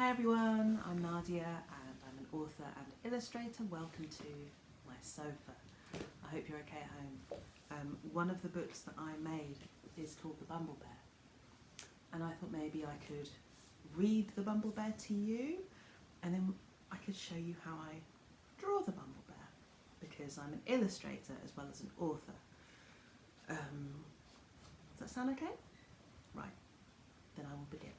Hi everyone, I'm Nadia and I'm an author and illustrator. Welcome to my sofa. I hope you're okay at home. One of the books that I made is called The Bumblebear, and I thought maybe I could read The Bumblebear to you and then I could show you how I draw the Bumblebear, because I'm an illustrator as well as an author. Does that sound okay? Right, then I will begin.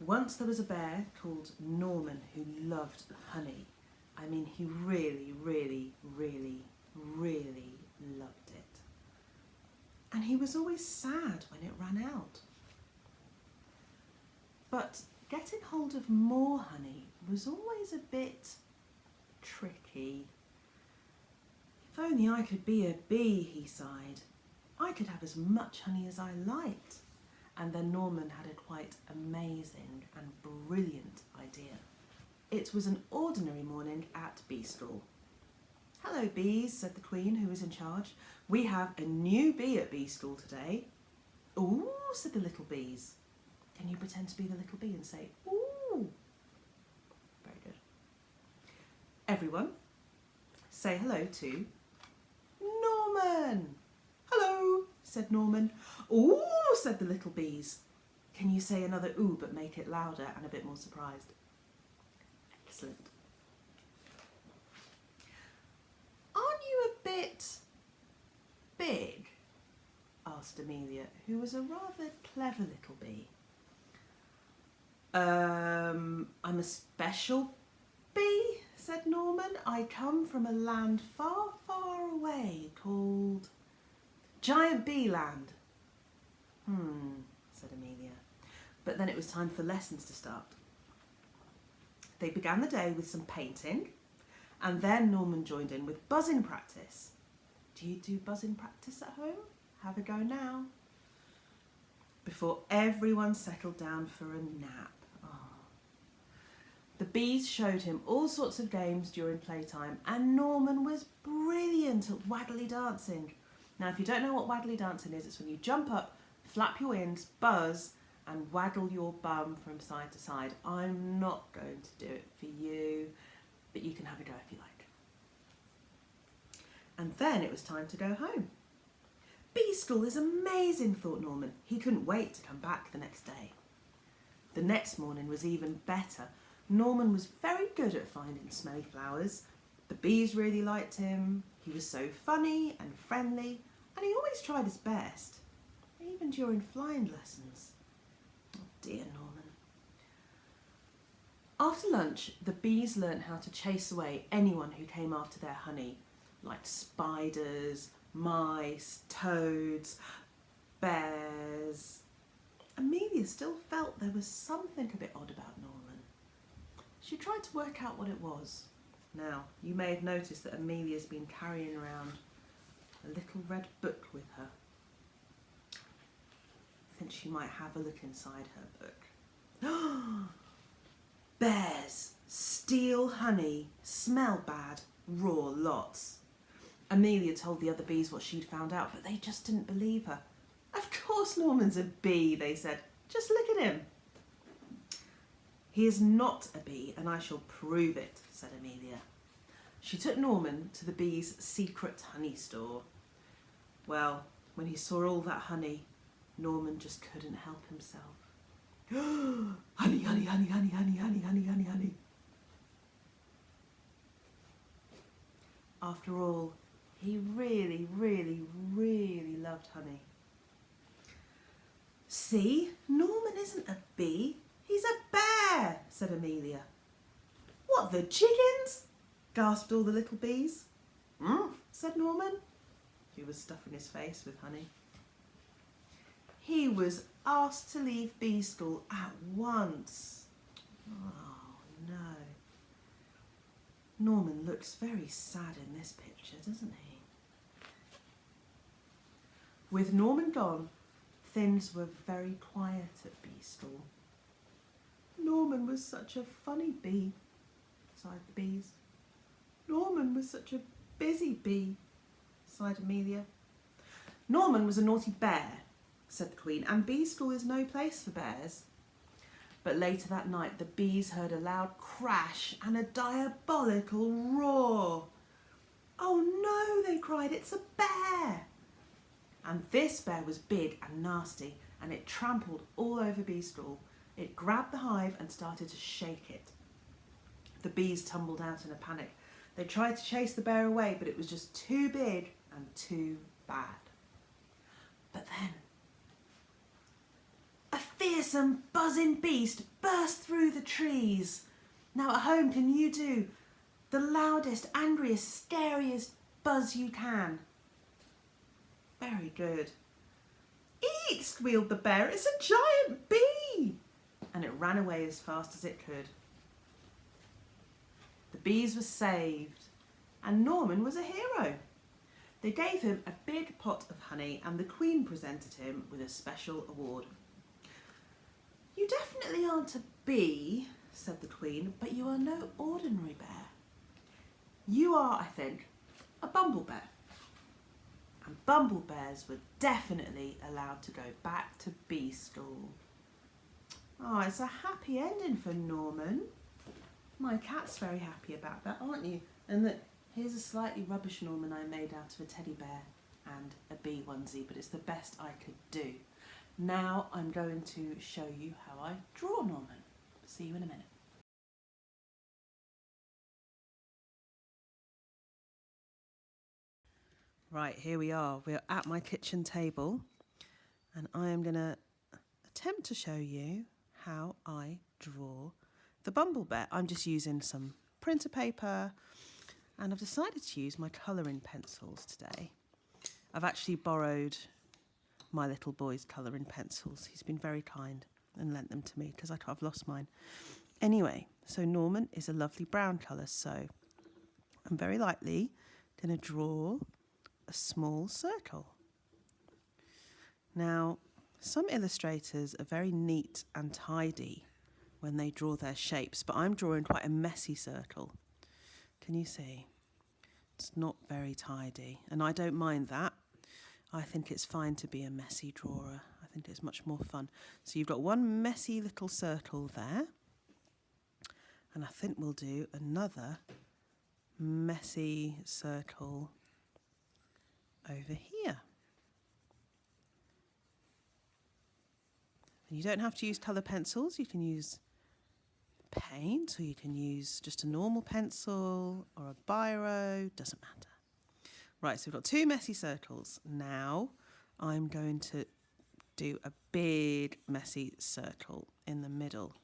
Once there was a bear called Norman who loved honey. I mean, he really, really, really, really loved it. And he was always sad when it ran out. But getting hold of more honey was always a bit tricky. If only I could be a bee, he sighed. I could have as much honey as I liked. And then Norman had a quite amazing and brilliant idea. It was an ordinary morning at Bee Stall. "Hello, bees," said the Queen, who was in charge. "We have a new bee at Bee Stall today." "Ooh," said the little bees. Can you pretend to be the little bee and say, "Ooh"? Very good. Everyone, say hello to Norman. "Hello," said Norman. "Ooh," said the little bees. Can you say another ooh but make it louder and a bit more surprised? Excellent. "Aren't you a bit big?" asked Amelia, who was a rather clever little bee. I'm a special bee," said Norman. "I come from a land far, far away called Giant Bee Land." Said Amelia. But then it was time for lessons to start. They began the day with some painting, and then Norman joined in with buzzing practice. Do you do buzzing practice at home? Have a go now. Before everyone settled down for a nap. The bees showed him all sorts of games during playtime, and Norman was brilliant at waggly dancing. Now, if you don't know what waggly dancing is, it's when you jump up, flap your wings, buzz, and waggle your bum from side to side. I'm not going to do it for you, but you can have a go if you like. And then it was time to go home. Bee School is amazing, thought Norman. He couldn't wait to come back the next day. The next morning was even better. Norman was very good at finding smelly flowers. The bees really liked him. He was so funny and friendly, and he always tried his best, even during flying lessons. Oh dear Norman. After lunch, the bees learnt how to chase away anyone who came after their honey, like spiders, mice, toads, bears. Amelia still felt there was something a bit odd about Norman. She tried to work out what it was. Now, you may have noticed that Amelia's been carrying around a little red book with her. I think she might have a look inside her book. Bears, steal honey, smell bad, roar lots. Amelia told the other bees what she'd found out, but they just didn't believe her. "Of course Norman's a bee," they said. "Just look at him." "He is not a bee, and I shall prove it," said Amelia. She took Norman to the bees' secret honey store. Well, when he saw all that honey, Norman just couldn't help himself. Honey, honey, honey, honey, honey, honey, honey, honey, honey. After all, he really, really, really loved honey. "See, Norman isn't a bee, he's a bear," said Amelia. "What, the chickens?" gasped all the little bees. Said Norman, who was stuffing his face with honey. He was asked to leave Bee School at once. Oh no. Norman looks very sad in this picture, doesn't he? With Norman gone, things were very quiet at Bee School. Norman was such a funny bee, sighed the bees. Norman was such a busy bee, sighed Amelia. Norman was a naughty bear, said the Queen, and Bee School is no place for bears. But later that night, the bees heard a loud crash and a diabolical roar. "Oh no," they cried, "it's a bear!" And this bear was big and nasty, and it trampled all over Beestall. It grabbed the hive and started to shake it. The bees tumbled out in a panic. They tried to chase the bear away, but it was just too big and too bad. But then a fearsome, buzzing beast burst through the trees. Now at home, can you do the loudest, angriest, scariest buzz you can? Very good. "Eat!" squealed the bear. "It's a giant bee!" And it ran away as fast as it could. The bees were saved, and Norman was a hero. They gave him a big pot of honey, and the Queen presented him with a special award. "You definitely aren't a bee," said the Queen, "but you are no ordinary bear. You are, I think, a bumblebear." And bumblebears were definitely allowed to go back to Beestall. Oh, it's a happy ending for Norman. My cat's very happy about that, aren't you? And that here's a slightly rubbish Norman I made out of a teddy bear and a bee onesie, but it's the best I could do. Now I'm going to show you how I draw Norman. See you in a minute. Right, here we are. We're at my kitchen table, and I am going to attempt to show you how I draw the Bumblebear. I'm just using some printer paper, and I've decided to use my colouring pencils today. I've actually borrowed my little boy's colouring pencils. He's been very kind and lent them to me because I've lost mine. Anyway, so Norman is a lovely brown colour, so I'm very lightly going to draw a small circle. Now, some illustrators are very neat and tidy when they draw their shapes, but I'm drawing quite a messy circle. Can you see? It's not very tidy, and I don't mind that. I think it's fine to be a messy drawer. I think it's much more fun. So you've got one messy little circle there, and I think we'll do another messy circle over here. And you don't have to use colour pencils. You can use paint, or you can use just a normal pencil or a biro, doesn't matter. Right, so we've got two messy circles. Now I'm going to do a big messy circle in the middle.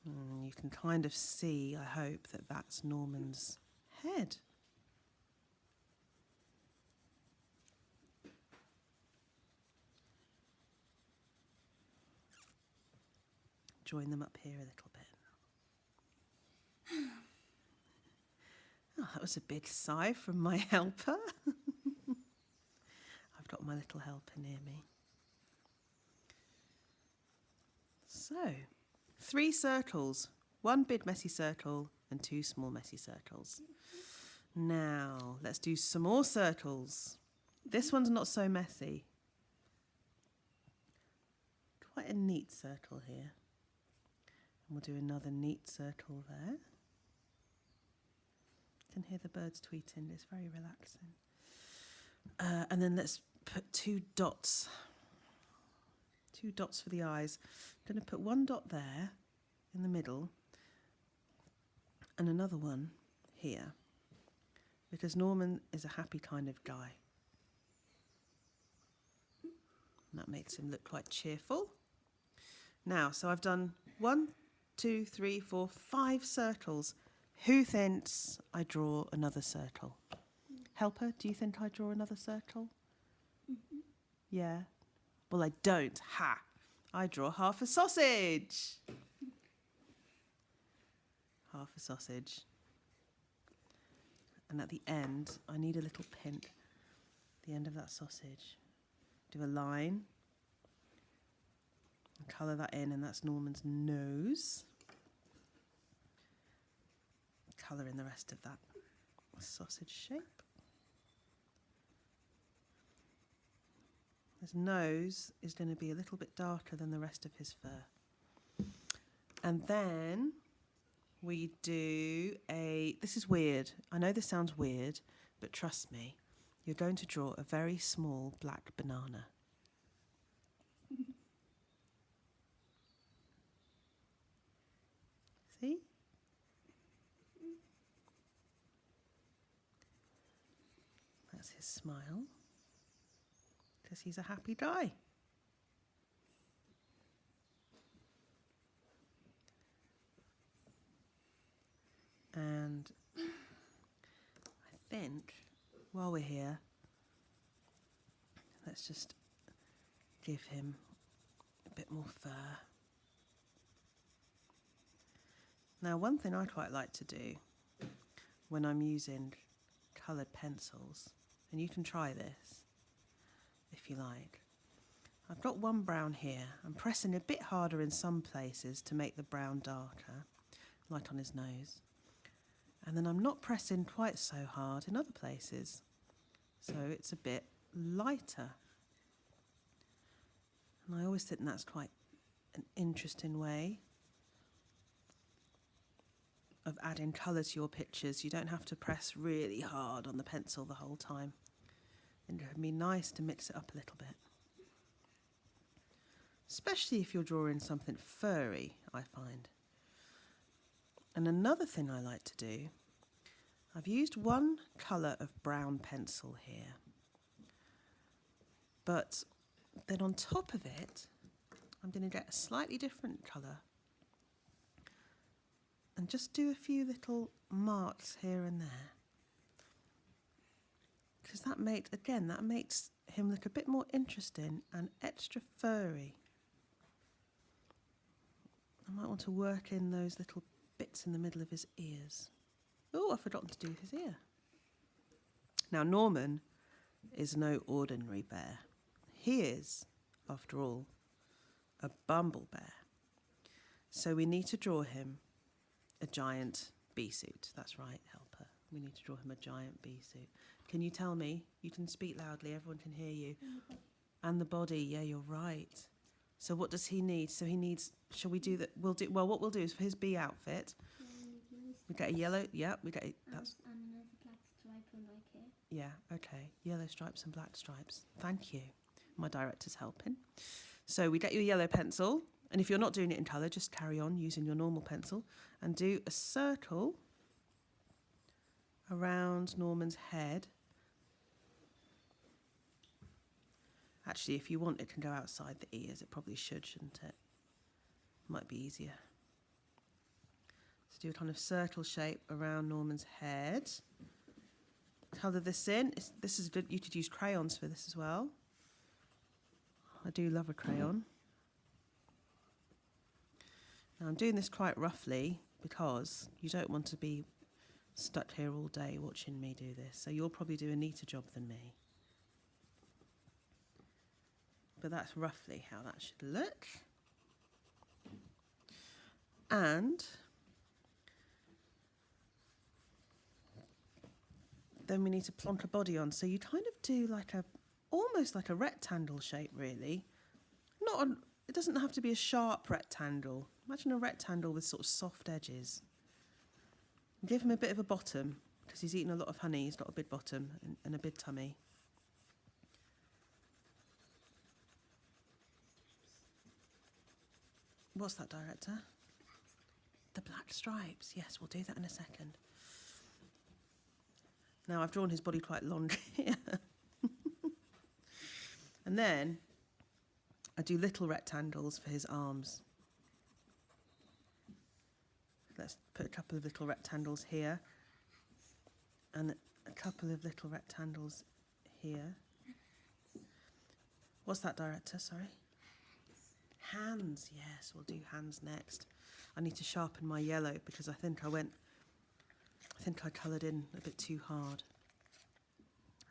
You can kind of see, I hope, that that's Norman's head. Join them up here a little bit. Oh, that was a big sigh from my helper. I've got my little helper near me. So, 3 circles, 1 big messy circle and 2 small messy circles. Now, let's do some more circles. This one's not so messy. Quite a neat circle here. And we'll do another neat circle there. You can hear the birds tweeting, it's very relaxing. And then let's put 2 dots. 2 dots for the eyes. I'm going to put 1 dot there in the middle and another one here, because Norman is a happy kind of guy. And that makes him look quite cheerful. Now, so I've done 1, 2, 3, 4, 5 circles. Who thinks I draw another circle? Helper, do you think I draw another circle? Mm-hmm. Yeah? Well, I don't. Ha! I draw half a sausage. Half a sausage. And at the end, I need a little pin. The end of that sausage. Do a line. And colour that in, and that's Norman's nose. Colour in the rest of that sausage shape. His nose is going to be a little bit darker than the rest of his fur. And then we do this is weird. I know this sounds weird, but trust me, you're going to draw a very small black banana. See? That's his smile, because he's a happy guy. And I think while we're here, let's just give him a bit more fur. Now, one thing I quite like to do when I'm using coloured pencils, and you can try this if you like. I've got one brown here. I'm pressing a bit harder in some places to make the brown darker, like on his nose. And then I'm not pressing quite so hard in other places, so it's a bit lighter. And I always think that's quite an interesting way of adding colour to your pictures. You don't have to press really hard on the pencil the whole time. And it would be nice to mix it up a little bit. Especially if you're drawing something furry, I find. And another thing I like to do, I've used one colour of brown pencil here. But then on top of it, I'm going to get a slightly different colour and just do a few little marks here and there. Because that makes him look a bit more interesting and extra furry. I might want to work in those little bits in the middle of his ears. Oh, I've forgotten to do his ear. Now, Norman is no ordinary bear. He is, after all, a Bumblebear. So we need to draw him a giant bee suit. That's right, helper. We need to draw him a giant bee suit. Can you tell me? You can speak loudly, everyone can hear you. And the body, yeah, you're right. So what does he need? So he needs, shall we do that? Well, what we'll do is for his bee outfit, we get a yellow, yeah, we get that's. And another black stripe on like here. Yeah, okay. Yellow stripes and black stripes. Thank you. My director's helping. So we get your yellow pencil, and if you're not doing it in colour, just carry on using your normal pencil and do a circle around Norman's head. Actually, if you want, it can go outside the ears. It probably should, shouldn't it? Might be easier. So do a kind of circle shape around Norman's head. Colour this in. This is good. You could use crayons for this as well. I do love a crayon. Now I'm doing this quite roughly because you don't want to be stuck here all day watching me do this. So you'll probably do a neater job than me. But that's roughly how that should look. And then we need to plonk a body on. So you kind of do like almost like a rectangle shape, really. It doesn't have to be a sharp rectangle. Imagine a rectangle with sort of soft edges. Give him a bit of a bottom, because he's eaten a lot of honey. He's got a big bottom and a big tummy. What's that, director? The black stripes. Yes, we'll do that in a second. Now, I've drawn his body quite long here. And then I do little rectangles for his arms. Let's put a couple of little rectangles here and a couple of little rectangles here. What's that, director? Sorry? Hands. Yes, we'll do hands next. I need to sharpen my yellow because I think I coloured in a bit too hard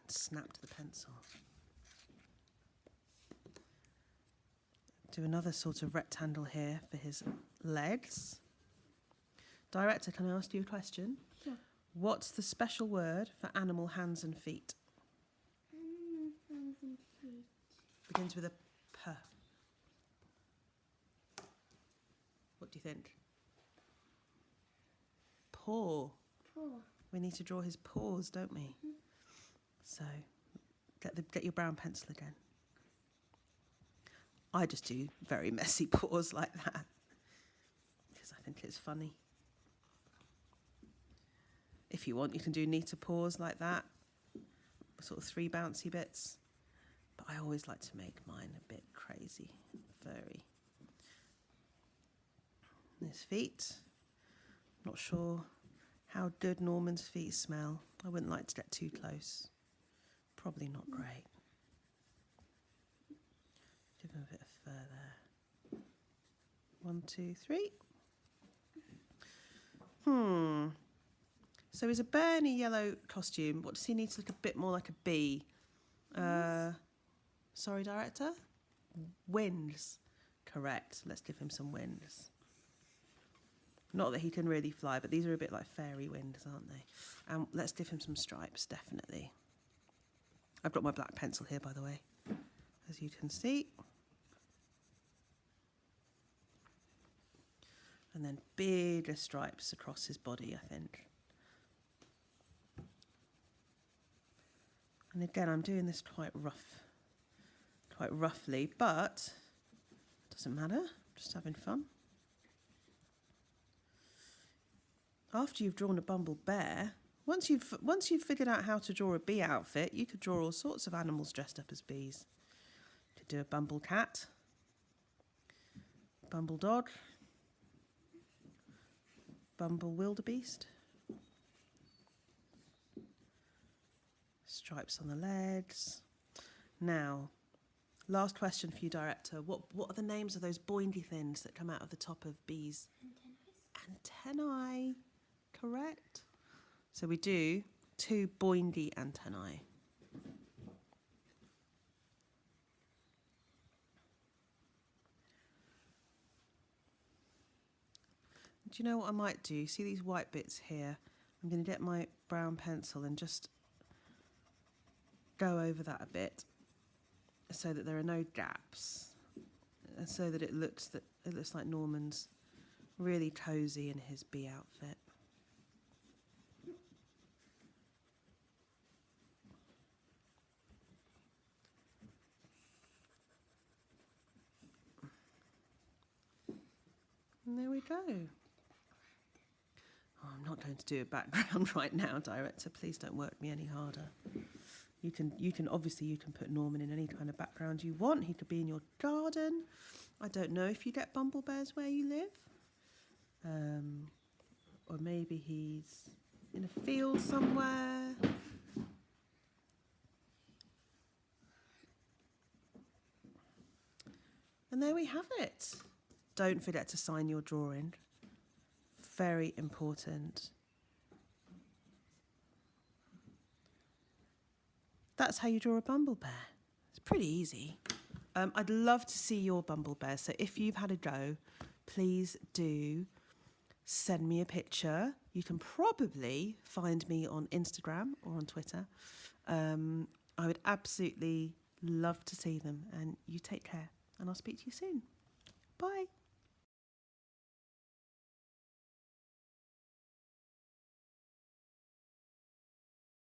and snapped the pencil. Do another sort of rectangle here for his legs. Director, can I ask you a question? Sure. What's the special word for animal hands and feet? Animal hands and feet. Begins with a P. What do you think? Paw. Paw. We need to draw his paws, don't we? Mm-hmm. So get your brown pencil again. I just do very messy paws like that because I think it's funny. If you want, you can do neater paws like that, sort of 3 bouncy bits. But I always like to make mine a bit crazy, furry. His feet. Not sure how good Norman's feet smell. I wouldn't like to get too close. Probably not great. Give him a bit of fur there. 1, 2, 3. So he's a bear in a yellow costume. What does he need to look a bit more like a bee? Sorry, director? Wings. Correct. Let's give him some wings. Not that he can really fly, but these are a bit like fairy wings, aren't they? And let's give him some stripes, definitely. I've got my black pencil here, by the way, as you can see. And then bigger stripes across his body, I think. And again, I'm doing this quite roughly, but it doesn't matter. Just having fun. After you've drawn a Bumblebear, once you've figured out how to draw a bee outfit, you could draw all sorts of animals dressed up as bees. You could do a bumble cat, bumble dog, bumble wildebeest, stripes on the legs. Now, last question for you, director. What are the names of those boingy things that come out of the top of bees? Antennae. Correct. So we do 2 boingy antennae. Do you know what I might do? See these white bits here? I'm going to get my brown pencil and just go over that a bit so that there are no gaps, and so that it looks like Norman's really cozy in his bee outfit. And there we go. Oh, I'm not going to do a background right now, director. Please don't work me any harder. You can put Norman in any kind of background you want. He could be in your garden. I don't know if you get Bumblebears where you live. Or maybe he's in a field somewhere. And there we have it. Don't forget to sign your drawing. Very important. That's how you draw a Bumblebear. It's pretty easy. I'd love to see your Bumblebear. So if you've had a go, please do send me a picture. You can probably find me on Instagram or on Twitter. I would absolutely love to see them. And you take care. And I'll speak to you soon. Bye.